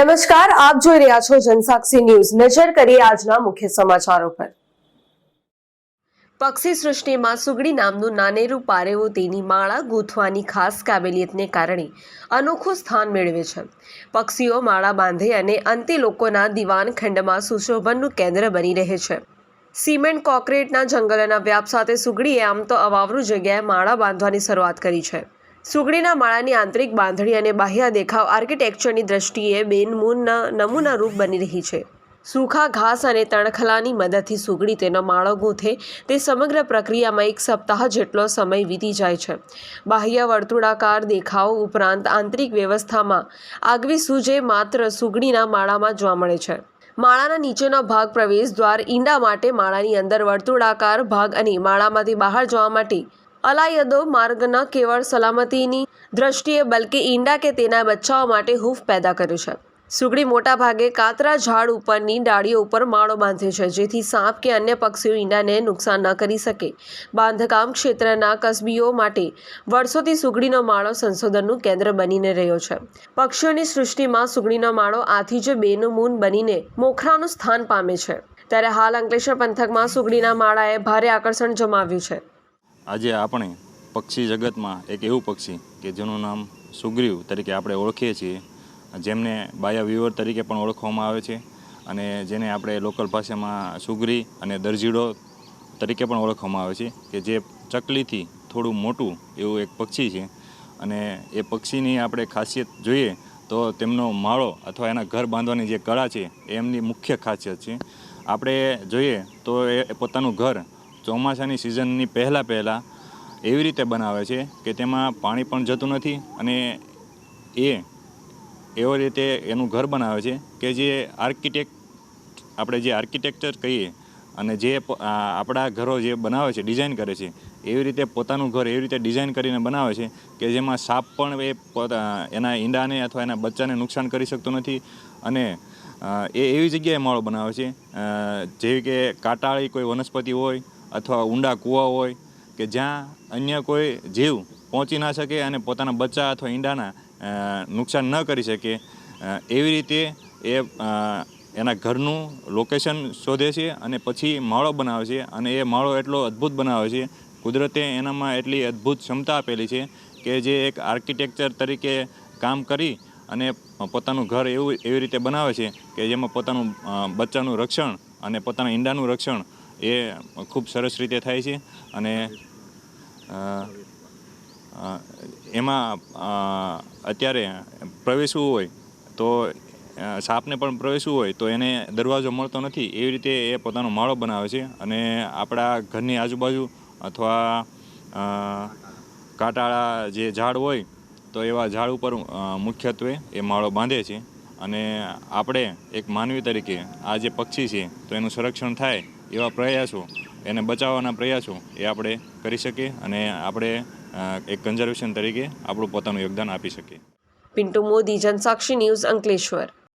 નમસ્કાર, આપ જોઈ રહ્યા છો જનસાક્ષી ન્યૂઝ। નજર કરીએ આજના મુખ્ય સમાચારો પર। પક્ષી સૃષ્ટિમાં સુગડી નામનું નાનેરું પારેવું તેની માળા ગૂંથવાની ખાસ કાબેલિયતને કારણે અનોખું સ્થાન મેળવે છે। પક્ષીઓ માળા બાંધે અને અંતે લોકોના દીવાનખંડમાં સુશોભનનું કેન્દ્ર બની રહે છે। સિમેન્ટ કોન્ક્રીટના જંગલોના વ્યાપ સાથે સુગડીએ આમ તો અવાવરૂ જગ્યાએ માળા બાંધવાની શરૂઆત કરી છે। સુગડીના માળાની આંતરિક બાંધણી અને બાહ્ય દેખાવ આર્કિટેક્ચરની દ્રષ્ટિએ બેનમૂનના નમૂનારૂપ બની રહી છે। સૂખા ઘાસ અને તણખલાની મદદથી સુગડી તેનો માળો ગૂંથે તે સમગ્ર પ્રક્રિયામાં એક સપ્તાહ જેટલો સમય વીતી જાય છે। બાહ્ય વર્તુળાકાર દેખાવ ઉપરાંત આંતરિક વ્યવસ્થામાં આગવી સૂઝે માત્ર સુગડીના માળામાં જોવા મળે છે। માળાના નીચેનો ભાગ પ્રવેશ દ્વાર, ઈંડા માટે માળાની અંદર વર્તુળાકાર ભાગ અને માળામાંથી બહાર જવા માટે અલાયદો માર્ગ ન કેવળ સલામતીની દ્રષ્ટિએ બલકે ઈંડા કે તેના બચ્ચાઓ માટે હૂંફ પેદા કરે છે। સુગડી મોટા ભાગે કાતરા ઝાડ ઉપરની ડાળીઓ ઉપર માળો બાંધે છે, જેથી સાપ કે અન્ય પક્ષીઓ ઈંડાને નુકસાન ન કરી શકે। બાંધકામ ક્ષેત્રના કસબીઓ માટે વર્ષોથી સુગડીનો માળો સંશોધનનું કેન્દ્ર બનીને રહ્યો છે। પક્ષીઓની સૃષ્ટિમાં સુગડીનો માળો આથી જ બેનમૂન બનીને મોખરાનું સ્થાન પામે છે। ત્યારે હાલ અંકલેશ્વર પંથકમાં સુગડીના માળાએ ભારે આકર્ષણ જમાવ્યું છે। આજે આપણે પક્ષી જગતમાં એક એવું પક્ષી કે જેનું નામ સુગ્રીવ તરીકે આપણે ઓળખીએ છીએ, જેમને બાયા વિવર તરીકે પણ ઓળખવામાં આવે છે અને જેને આપણે લોકલ ભાષામાં સુગરી અને દરજીડો તરીકે પણ ઓળખવામાં આવે છે, કે જે ચકલીથી થોડું મોટું એવું એક પક્ષી છે। અને એ પક્ષીની આપણે ખાસિયત જોઈએ તો તેમનો માળો અથવા એના ઘર બાંધવાની જે કળા છે એ એમની મુખ્ય ખાસિયત છે। આપણે જોઈએ તો એ પોતાનું ઘર ચોમાસાની સિઝનની પહેલાં એવી રીતે બનાવે છે કે તેમાં પાણી પણ જતું નથી અને એવી રીતે એનું ઘર બનાવે છે કે જે આપણે જે આર્કિટેક્ચર કહીએ અને જે આપણા ઘરો જે બનાવે છે, ડિઝાઇન કરે છે, એવી રીતે પોતાનું ઘર એવી રીતે ડિઝાઇન કરીને બનાવે છે કે જેમાં સાપ પણ એના ઈંડાને અથવા એના બચ્ચાને નુકસાન કરી શકતો નથી। અને એ એવી જગ્યાએ માળો બનાવે છે જેવી કે કાંટાળી કોઈ વનસ્પતિ હોય અથવા ઊંડા કૂવા હોય કે જ્યાં અન્ય કોઈ જીવ પહોંચી ના શકે અને પોતાના બચ્ચા અથવા ઈંડાના નુકસાન ન કરી શકે। એવી રીતે એ એના ઘરનું લોકેશન શોધે છે અને પછી માળો બનાવે છે અને એ માળો એટલો અદ્ભુત બનાવે છે, કુદરતે એનામાં એટલી અદ્ભુત ક્ષમતા આપેલી છે કે જે એક આર્કિટેક્ચર તરીકે કામ કરી અને પોતાનું ઘર એવી રીતે બનાવે છે કે જેમાં પોતાનું બચ્ચાનું રક્ષણ અને પોતાના ઈંડાનું રક્ષણ એ ખૂબ સરસ રીતે થાય છે। અને એમાં અત્યારે પ્રવેશવું હોય તો સાપને પણ પ્રવેશવું હોય તો એને દરવાજો મળતો નથી, એવી રીતે એ પોતાનો માળો બનાવે છે। અને આપણા ઘરની આજુબાજુ અથવા કાંટાળા જે ઝાડ હોય તો એવા ઝાડ ઉપર મુખ્યત્વે એ માળો બાંધે છે। અને આપણે એક માનવી તરીકે આ જે પક્ષી છે તો એનું સંરક્ષણ થાય એવા પ્રયાસો, એને બચાવવાના પ્રયાસો એ આપણે કરી શકીએ અને આપણે એક કન્ઝર્વેશન તરીકે આપણું પોતાનું યોગદાન આપી શકીએ। પિન્ટુ મોદી, જનસાક્ષી ન્યૂઝ, અંકલેશ્વર।